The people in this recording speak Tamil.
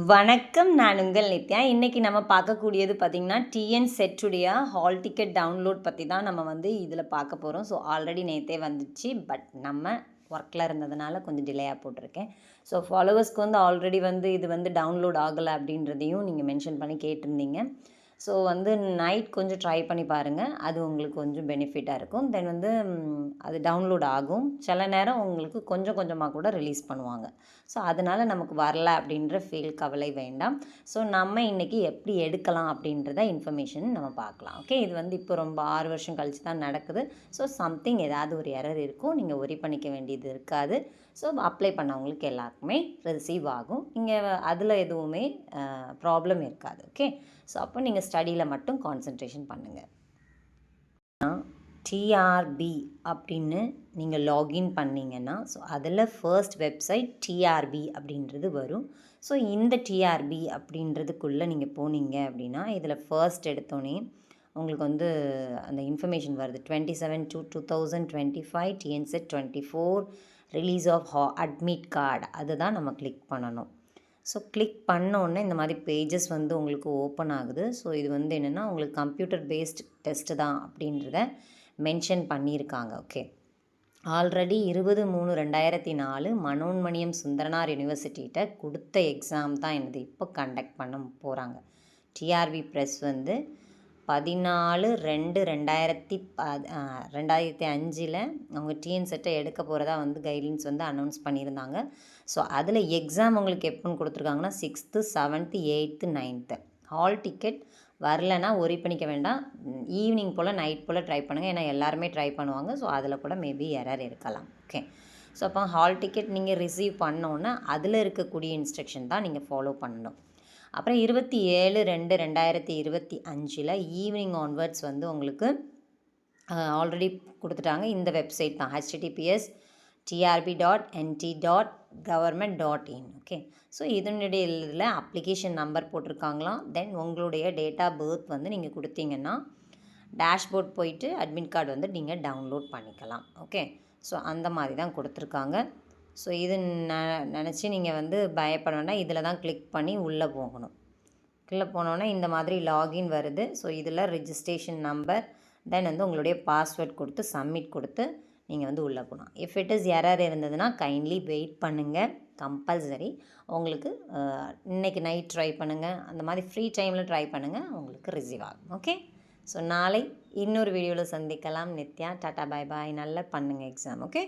வணக்கம். நான் உங்கள் நித்யா. இன்றைக்கி நம்ம பார்க்கக்கூடியது பார்த்திங்கன்னா, டிஎன் செட்டுடைய ஹால் டிக்கெட் டவுன்லோட் பற்றி தான் நம்ம இதில் பார்க்க போகிறோம். ஸோ ஆல்ரெடி நேற்றே வந்துடுச்சு. பட் நம்ம ஒர்க்கில் இருந்ததுனால கொஞ்சம் டிலேயாக போட்டிருக்கேன். ஸோ ஃபாலோவர்ஸ்க்கு ஆல்ரெடி இது டவுன்லோட் ஆகலை அப்படின்றதையும் நீங்கள் மென்ஷன் பண்ணி கேட்டிருந்தீங்க. ஸோ நைட் கொஞ்சம் ட்ரை பண்ணி பாருங்கள். அது உங்களுக்கு கொஞ்சம் பெனிஃபிட்டாக இருக்கும். தென் அது டவுன்லோட் ஆகும். சில நேரம் உங்களுக்கு கொஞ்சம் கொஞ்சமாக கூட ரிலீஸ் பண்ணுவாங்க. ஸோ அதனால் நமக்கு வரல அப்படின்ற கவலை வேண்டாம். ஸோ நம்ம இன்றைக்கி எப்படி எடுக்கலாம் அப்படின்றத இன்ஃபர்மேஷன் நம்ம பார்க்கலாம். ஓகே, இது இப்போ ரொம்ப 6 வருஷம் கழித்து தான் நடக்குது. ஸோ சம்திங் ஏதாவது ஒரு எரர் இருக்கும். நீங்கள் ஒரி பண்ணிக்க வேண்டியது இருக்காது. ஸோ அப்ளை பண்ணவங்களுக்கு எல்லாருக்குமே ரிசீவ் ஆகும். நீங்கள் அதில் எதுவுமே ப்ராப்ளம் இருக்காது. ஓகே, ஸோ அப்போ நீங்கள் ஸ்டடியில் மட்டும் கான்சன்ட்ரேஷன் பண்ணுங்கள். டிஆர்பி அப்படின்னு நீங்கள் லாகின் பண்ணிங்கன்னா, ஸோ அதில் ஃபர்ஸ்ட் வெப்சைட் டிஆர்பி அப்படின்றது வரும். ஸோ இந்த டிஆர்பி அப்படின்றதுக்குள்ளே நீங்கள் போனீங்க அப்படின்னா, இதில் ஃபர்ஸ்ட் எடுத்தோன்னே உங்களுக்கு அந்த இன்ஃபர்மேஷன் வருது. 27/2/2025 TNSET 24 release of admit card. அதுதான் நம்ம கிளிக் பண்ணணும். ஸோ கிளிக் பண்ணோன்னே இந்த மாதிரி பேஜஸ் உங்களுக்கு ஓப்பன் ஆகுது. ஸோ இது என்னென்னா உங்களுக்கு கம்ப்யூட்டர் பேஸ்ட் டெஸ்ட்டு தான் அப்படின்றத மென்ஷன் பண்ணியிருக்காங்க. ஓகே, ஆல்ரெடி 20/3/2004 மனோன்மணியம் சுந்தரனார் யூனிவர்சிட்டிகிட்ட கொடுத்த எக்ஸாம் தான் என்னது இப்போ கண்டக்ட் பண்ண போகிறாங்க. டிஆர்பி ப்ரெஸ் 14/2/2005 அவங்க டிஎன் செட்டை எடுக்க போகிறதா கைட்லைன்ஸ் அனௌன்ஸ் பண்ணியிருந்தாங்க. ஸோ அதில் எக்ஸாம் உங்களுக்கு எப்போன்னு கொடுத்துருக்காங்கன்னா 6th 7th 8th 9th. Hall ticket வரலைன்னா ஒரி பண்ணிக்க வேண்டாம். ஈவினிங் போல் நைட் போல் ட்ரை பண்ணுங்கள். ஏன்னா எல்லாருமே ட்ரை பண்ணுவாங்க. ஸோ அதில் கூட மேபி எரர் இருக்கலாம். ஓகே, ஸோ அப்போ ஹால் டிக்கெட் நீங்கள் ரிசீவ் பண்ணோன்னா அதில் இருக்கக்கூடிய இன்ஸ்ட்ரக்ஷன் தான் நீங்கள் ஃபாலோ பண்ணணும். அப்புறம் 27/2/2025 ஈவினிங் ஆன்வர்ட்ஸ் உங்களுக்கு ஆல்ரெடி கொடுத்துட்டாங்க. இந்த வெப்சைட் தான் https://trb.nt.government.in. ஓகே, ஸோ இதனுடைய இதில் அப்ளிகேஷன் நம்பர் போட்டிருக்காங்களாம். தென் உங்களுடைய டேட் ஆஃப் பர்த் நீங்கள் கொடுத்தீங்கன்னா டேஷ்போர்ட் போயிட்டு அட்மிட் கார்டு நீங்கள் டவுன்லோட் பண்ணிக்கலாம். ஓகே, ஸோ அந்த மாதிரி தான் கொடுத்துருக்காங்க. ஸோ இது நினச்சி நீங்கள் பயப்பட வேண்டாம். இதில் தான் கிளிக் பண்ணி உள்ளே போகணும். உள்ளே போனோன்னே இந்த மாதிரி லாகின் வருது. ஸோ இதில் ரிஜிஸ்ட்ரேஷன் நம்பர் தென் உங்களுடைய பாஸ்வேர்ட் கொடுத்து சப்மிட் கொடுத்து நீங்கள் உள்ளே போகலாம். இஃப் இட் இஸ் எரர் இருந்ததுன்னா கைண்ட்லி வெயிட் பண்ணுங்கள். கம்பல்சரி உங்களுக்கு இன்றைக்கி நைட் ட்ரை பண்ணுங்கள். அந்த மாதிரி ஃப்ரீ டைமில் ட்ரை பண்ணுங்கள், உங்களுக்கு ரிசீவ் ஆகும். ஓகே, ஸோ நாளை இன்னொரு வீடியோவில் சந்திக்கலாம். நித்யா, டாட்டா, பாய் பாய். நல்லா பண்ணுங்கள் எக்ஸாம். ஓகே.